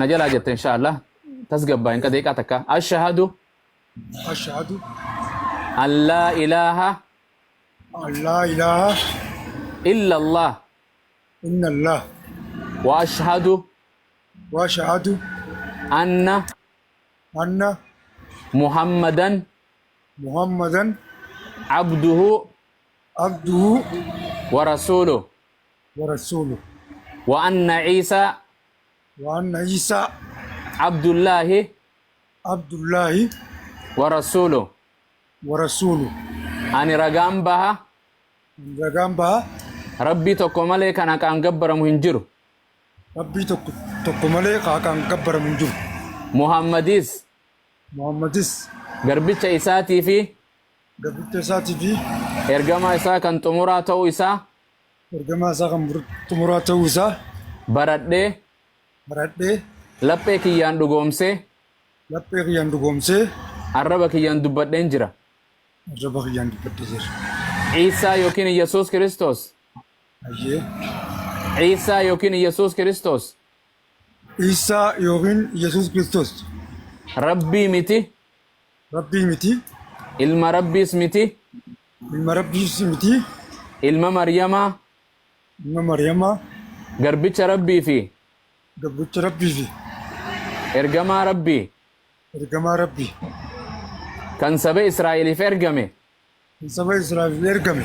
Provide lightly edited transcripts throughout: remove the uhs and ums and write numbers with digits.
نجلا جت إن شاء الله تسقب إنك ديكاتك أشهد أشهد أن لا إله أن لا إله إلا الله إلا الله وأشهد وأشهد أن أن محمدا محمدا عبده عبده ورسوله ورسوله وأن عيسى وأن عيسى عبد الله عبد الله ورسوله ورسوله أني رقم بها رقم بها ربي تقوم عليك أنا كان جبر مهنجر ربي تقملي كان كبر من جو محمديس محمدس غربيتش إساتي في قبل ساتي في إرجما إسا كان تمراته إسا رقم ساقم تمراته وسا برده برده لبك يان دغومسه لبيك يندقومسي عربك يان دبدين جرا ربك يندقدير عيسى يوكين يسوع كريستوس أيه عيسى يوكين يسوع كريستوس عيسى يوغين يسوع كريستوس ربي متي ربي متي إلما ربي اسمتي المربي سمتي إلما مريما إما مريم غربيتش ربي في قبل ربي في إرجما ربي رقم ربي كان سبي إسرائيل في إرجمه سبع إسرائيل رقم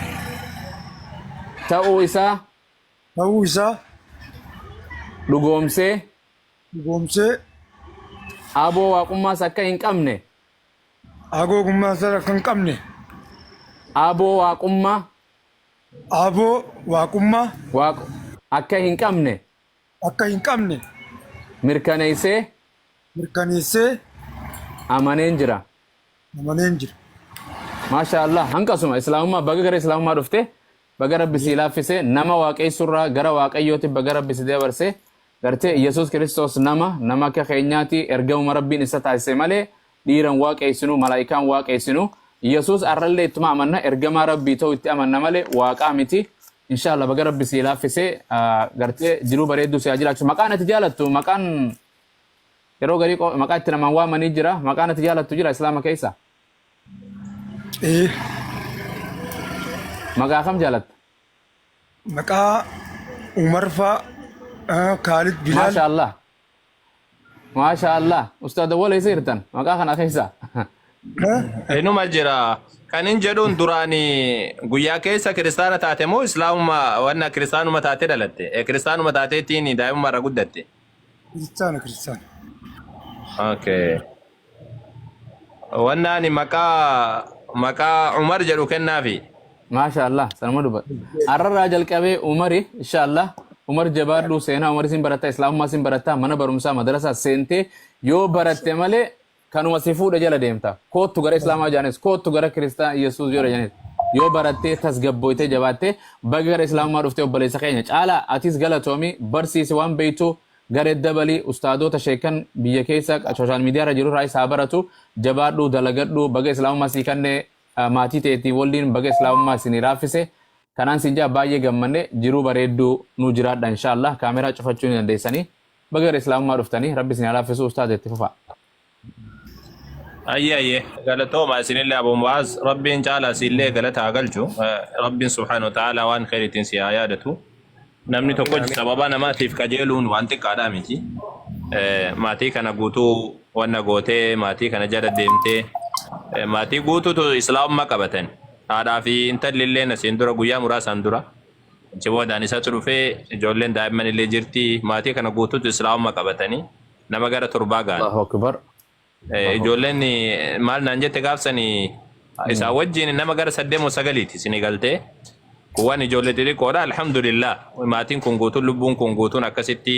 تأو إسا هو عيسى دغومسه قومسي أبو واقما سكا إنك أمنه أغو كما سر كان كمني أبو واقما أبو وكما واق أكا إنك أمنه أكا إن كمني مركنيسه مركنيسي أمانين جرا مننجر ما شاء الله هنكسم إسلام ما بقى غير إسلام ما رفته بقى رب سيلا فيسه نما واقعي سورة غرا واقعي يوتي بقى رب سيدا برسه غرتي يسوع كريستوس نما كخينياتي إرجو مربي نسات عيسى ماله ديران واقعي سنو ملايكان واقعي سنو يسوع أرل إتما منا إرجو مربي تو إتما ماله واقع متي إن شاء الله بقى رب سيلا فيسه غرتي جلو بريدو سياجي لكش مكان تجالتو مكان yeroo garii maqaa itti namaan waamanii jira maqaan ati jaalattu jira islaama keessa إيه maqaa kam jaalatta مكا عمر فا خالد بلال maasha allah maasha allah ustaada wala isirtan maqaa kana keessa Inuma jira kan hin jedhuun duraani guyyaa keessa kiristaana taate moo islaamuma wanna kiristaanuma taate dhalatte kiristaanuma taateetiin daa'imummaa irra guddatte. كريستيان كريستيان Okay. Wannaani maqaa Umar jedhu kennaafi. maasha allah sanuma duba arrarraa jalqabee umari insha allah umar jabaadhu seenaa umar isin baratta islaamummaa isin baratta mana barumsaa madrasaa seentee yoo baratte malee kanuma si fuudha jala deemta koottu gara islaamaa jaanis koottu gara kiristaan yesuus yoo jaanis yoo barattee tasgabboytee jabaattee baga gara islaamummaa dhuftee obboleessa keenya caalaa atis galatoomi barsiisi waan beeytu garee dabalii ustaadota sheekan biyya keessa sooshaal miidiyaa irra jiru irraa isaa baratu jabaadhu dalagadhu baga islaamummaa sii kannee maatii ta'eetiin waliin baga islaamummaa isinii raaffise kanaan siin jaa baay'ee gammanne jiruu bareedduu nu jiraadha inshaallah kaameraa cufachuu ni dandeessanii baga gara islaamummaa dhuftanii rabbi isinii raaffisu ustaad itti fufa Ayye galatooma isinillee Abu Mu'aaz rabbiin caalaa siillee galataa galchu rabbiin subhaanahu wa ta'aalaa waan khayriitiin si haa yaadatu. Namni tokko sababa namaatiif qajeeluun waan xiqqaadhaa miti. Maatii kana guutuu wanna gootee maatii kana jala deemtee maatii guutuutu islaamummaa qabatan. Haadhaa fi intalli illee asiin dura guyyaa muraasaan dura. Jiboodhaan isatu dhufee ijoolleen daa'imman illee jirti maatii kana guutuutu islaamummaa qabatanii nama gara torbaa gahan. Allahu akbar Ijoolleen maal naan jette gaafsanii isaa wajjin nama gara 8-9 isinii galtee. Kuwwan ijoollee xixiqqoodha alhamdulillah maatiin kun guutuun lubbuun kun guutuun akkasitti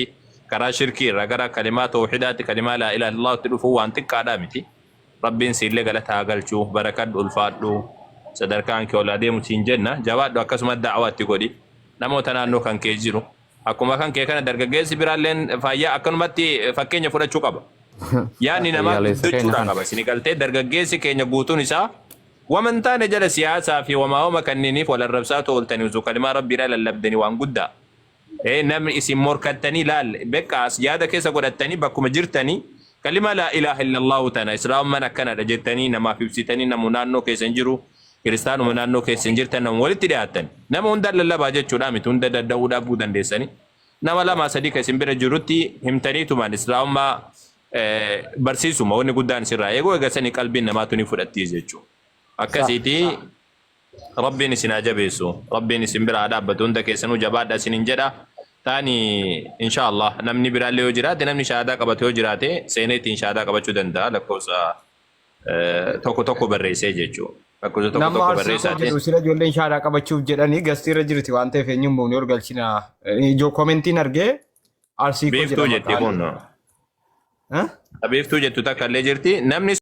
karaa shirkii irraa gara kalimaa tawxiidaatti kalimaa laa ilaaha illallaahtti dhufuu waan xiqqaadhaa miti. Rabbiin siillee galataa galchuu barakadhu ulfaadhu sadarkaan kee ol adeemu siin jenna jabaadhu akkasuma da'awaatti godhi namoota naannoo kan kee jiru akkuma kan kee kana dargaggeessi biraalleen fayyaa akkanumatti fakkeenya fudhachuu qaba. Yaani namaa guddachuudhaan qaba isin galtee dargaggeessi keenya guutuun isaa ومن تاني جل سياسة في وما هو مكنني ولا الربسات والتنيوز وكلمة ربي لا للبدني وان قدا namni isin morkattanii laal beekaas yaada keessa godhattanii bakkuma jirtanii kalima laa ilaaha illallahu tana islaamman akkanadha jettanii namaaf ibsitanii namu naannoo keessan jiru kiristaanuma naannoo keessan jirtan namu walitti dhiyaatan nama hunda lallabaa jechuudha miti hunda dadda'uu dhaabuu dandeessanii nama lama sadii ka isin bira jirutti himtaniitumaan islaamummaa barsiisuma wanni guddaan sirraa eeguu eegasanii qalbiin namaatu ni fudhattii jechuudha akkasiitii rabbiin isin ajabeessu rabbiin isin bira dhaabbatu hunda keessanuu jabaadha isin hin jedha taani inshallah namni biraallee yoo jiraate namni shahaadaa qabate yoo jiraate seeneetiin shahaadaa qabachuu danda'a lakkoofsa tokko tokko barreessee jechuudha lakkoofsa tokko tokko barreessaati. Namni sila ijoolleen shahaadaa qabachuuf jedhanii gastiirra jirti waan ta'eef eenyuun boonii orgalchina ijoo koomentiin argee arsii koo beektuu jetti kun beektuu jettu takka illee jirti namni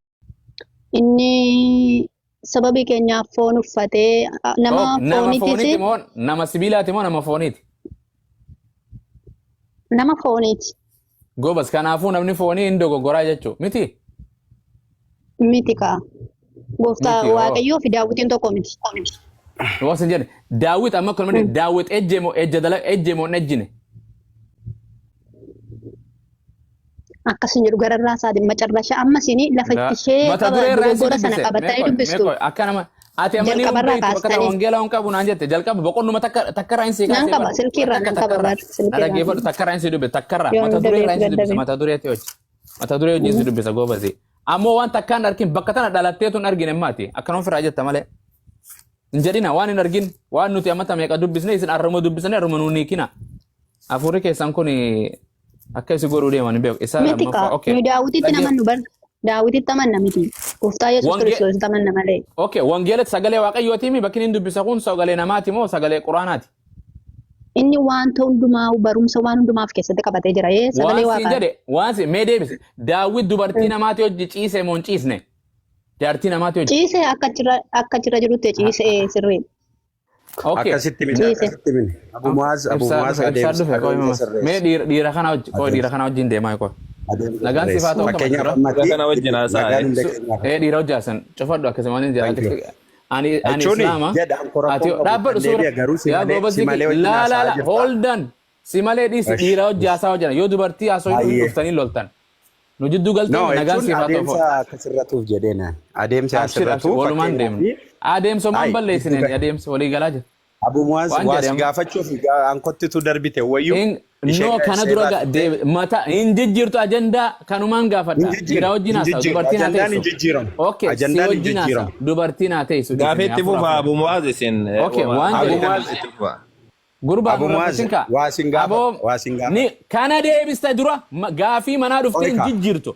inni sababii keenyaaf foon uffatee nama fooniitis nama sibiilaati moo nama fooniiti? Nama fooniiti. Gobas kanaafuu namni foonii hin dogoggoraa jechuu miti? Miti kaa. Gooftaa Waaqayyoo fi Daawitiin tokko miti. Wasan jedhe Daawit amma akkuma jedhe Daawit ejje moo ejjine? Akkas hin jedhu gararraa isaatiin macarrashaa amma isin lafa itti ishee dogoggora sana qabatanii dubbistu. Akka nama ati amma ni bakka wangeelaa hin qabu naan jette jalqaba boqonnuma takka raayinsii kaasee. Naan qaba silkiirraa naan qaba baadhu. Dhaggeeffadhu takka raayinsii dubbisa takkarraa mata duree raayinsii dubbisa mata dureetti hojii. Mata duree hojii dubbisa goobasi. Ammoo waan takkaan argin bakka tana dhalatteetu hin argine maati akkanuma firaa jetta malee. Hin jedhina waan hin argin waan nuti amma tameeqa dubbisne isin arruma dubbisne arruma nuuni kina. Afuurri keessan kun akka isi godhuu deeman beeku. Isa lammaffaa okay. Nu Daawititti naman nu bar. Daawititti amanna miti. Gooftaa Yesuus Kiristoositti amanna malee. Okay, wangeelatti sagalee Waaqayyooti mi bakki inni dubbisa kun sagalee namaati moo sagalee Quraanaati? Inni wanta hundumaa barumsa waan hundumaaf keessatti qabatee jira. Sagalee Waaqaa. Waan jedhe waan si mee deebise Daawit dubartii namaati hojii ciisee moo hin ciisne? Jaartii namaati hojii. Ciisee akka jira jirutti ciisee sirrii. Okay. Akkasitti mini. Abu Muaz adeemsa. Mee dhiira kana hojii koo dhiira kana wajjin deemaa koo. Nagaan sifaa ta'uu qaba. Nagaa kana wajjin haasaa. Dhiira hojjaasan cufadhu akkasuma waan jaallattu. Ani islaama. Ati dhaabbadhu suura. Yaa goobasi la hold on. Si malee dhiisi dhiira hojjaasaa hojjana yoo dubartii haasoo hin dhuftanii loltan. Nu jidduu galtee nagaan sifaa ta'uu. Adeemsa akkasirratuuf jedheena. Adeemsa akkasirratuuf. Walumaan deemnu. Adeemsa maan balleessineen adeemsa walii galaa jira. Abu Muaz waas gaafachuuf ankottitu darbite wayyuu. No kana dura mata injijjiirtu ajandaa kanumaan gaafadha. Dhiira wajjin haasaa dubartiin haa teessu. Okay, si wajjin haasaa dubartiin haa teessu. Gaafeetti fufa Abu Muaz isin. Okay, waan jedhe. Gurba Abu Muaz waasin gaafa. Ni kana deebista dura gaafii manaa dhuftee injijjiirtu.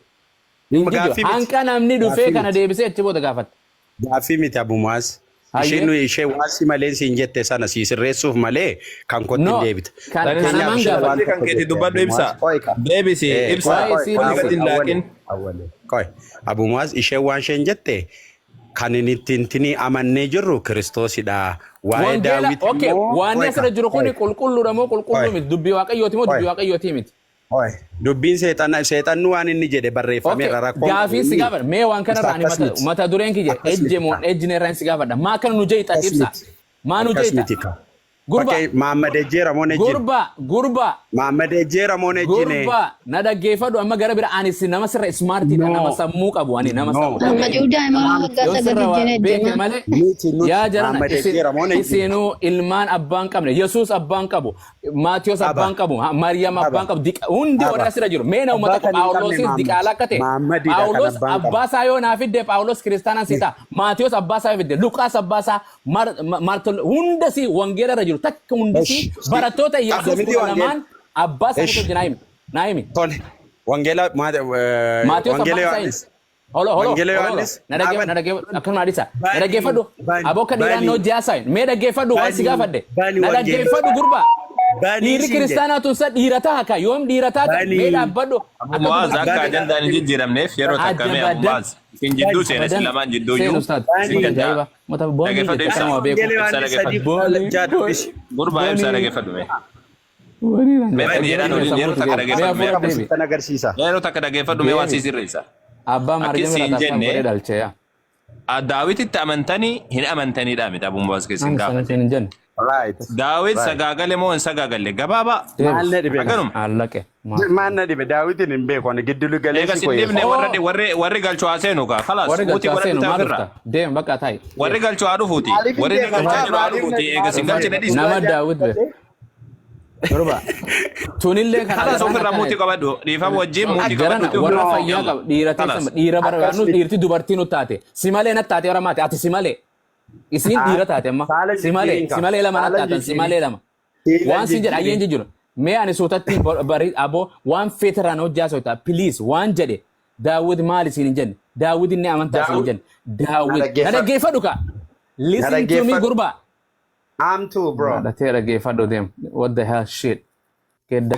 Hanqa namni dhufee kana deebisee achi booda gaafatta. Gaafii miti Abu Muaz. Ishee waasi malee siin jette sana si sirreessuuf malee kan kotti deebita. Kanamaan gaafate kan keeti dubbadhu ibsa. Deebisi ibsa. Abu Muaz ishee waan isheen jette kan inni ittiin amannee jirru Kiristoosidha. Waa'ee Daawit immoo waan asirra jiru kun qulqulluudha moo qulqulluu miti dubbii Waaqayyooti moo dubbii Waaqayyooti miti. Dubbiin seexannu waan inni jedhe barreeffameera rakkoo. Gaafii si gaafadha mee waan kanarraa mata dureen kiyya ejjemoon ejjineerraan si gaafadha maa kana nu jeexa ibsa maa nu jeexa. Gurba Mahammad Ejjeera moo ejjine. Gurba Mahammad Ejjeera moo ejjine. Gurba na dhaggeeffadhu amma gara bira ani nama sirra smartiidha nama sammuu qabu ani nama sammuu. Amma juudaa immoo gasa gadi beeke malee yaa jarana isinuu ilmaan abbaan qabne Yesuus abbaan qabu Maatiyos abbaan qabu Maryam abbaan qabu hundi warra asirra jiru mee na uummata Phaawulosis diqaalaa akka ta'e Phaawulos abbaasaa yoo naa fidde Phaawulos kiristaanaan si ta'a Maatiyos abbaasaa fidde Luqaas abbaasaa Martol hunda si wangeela irra jiru takka hundisi barattoota Yesuus kudhamaan abbaa isaanii naayimi. Tole wangeela Yohaannis. Wangeela Yohaannis. Na dhaggeeffadhu akkuma adisa. Na dhaggeeffadhu abokka dhiiraan noo jaasayin mee dhaggeeffadhu waan si gaafadhe. Na dhaggeeffadhu gurba. Dhiirri kiristaanaa tun isa dhiira ta'a ka yoom dhiira ta'a mee dhaabbadhu. Abu Muaz akka ajandaan hin jijjiiramneef yeroo takka mee Abu Muaz isin jidduu seenes lamaan jidduu iyyuu. Dhaggeeffadhu ibsa. Ibsa dhaggeeffadhu. Gurbaa ibsa dhaggeeffadhu mee. Yeroo takka dhaggeeffadhu mee waan sirreessa. Abbaa Maariyaam irraa taasisan godhee dhalchee. Daawititti amantanii hin amantaniidha miti Abu Muaz keessin gaafa. Right. Daawit Right. sagaagale moo hin sagaagalle gabaabaa. Maal na dhibe? Akkanuma. Allaqe. Maal na dhibe? Daawitiin hin beeku. Ani gidduu Eega galeessi sin dhibne warri galchuu haa seenu kaa. Khalaas. Warri Muutii galchaa godhatu seenu maal taafirra. dhufta? Deem bakka taa'i. Warri galchuu haa dhufuuti. Maaliif Warri hin galchaa beeku? jiru haa dhufuuti. Eega sin galchine dhiisu. Nama Daawit be. Durba. Tunillee kana Khalaas ofirraa muutii qabadhu. Dhiifama wajjin muutii Garana qabadhu. warra fayyaa qaba dhiira teessa dhiira barbaadnu dhiirti dubartii nu taate si malee natti taate warra maate ati si malee isin dhiira taate amma si malee lama natti taatan si malee lama waan sin jedha ayyeen jijjiru mee ani suutatti bari aboo waan feeteraan hojjaa soota please waan jedhe Daawit maal isin hin jenne Daawit inni amantaa isin hin jenne Daawit na dhaggeeffadhu ka listen to me gurba I'm too, bro. Datee dhaggeeffadhu deem what the hell shit kedda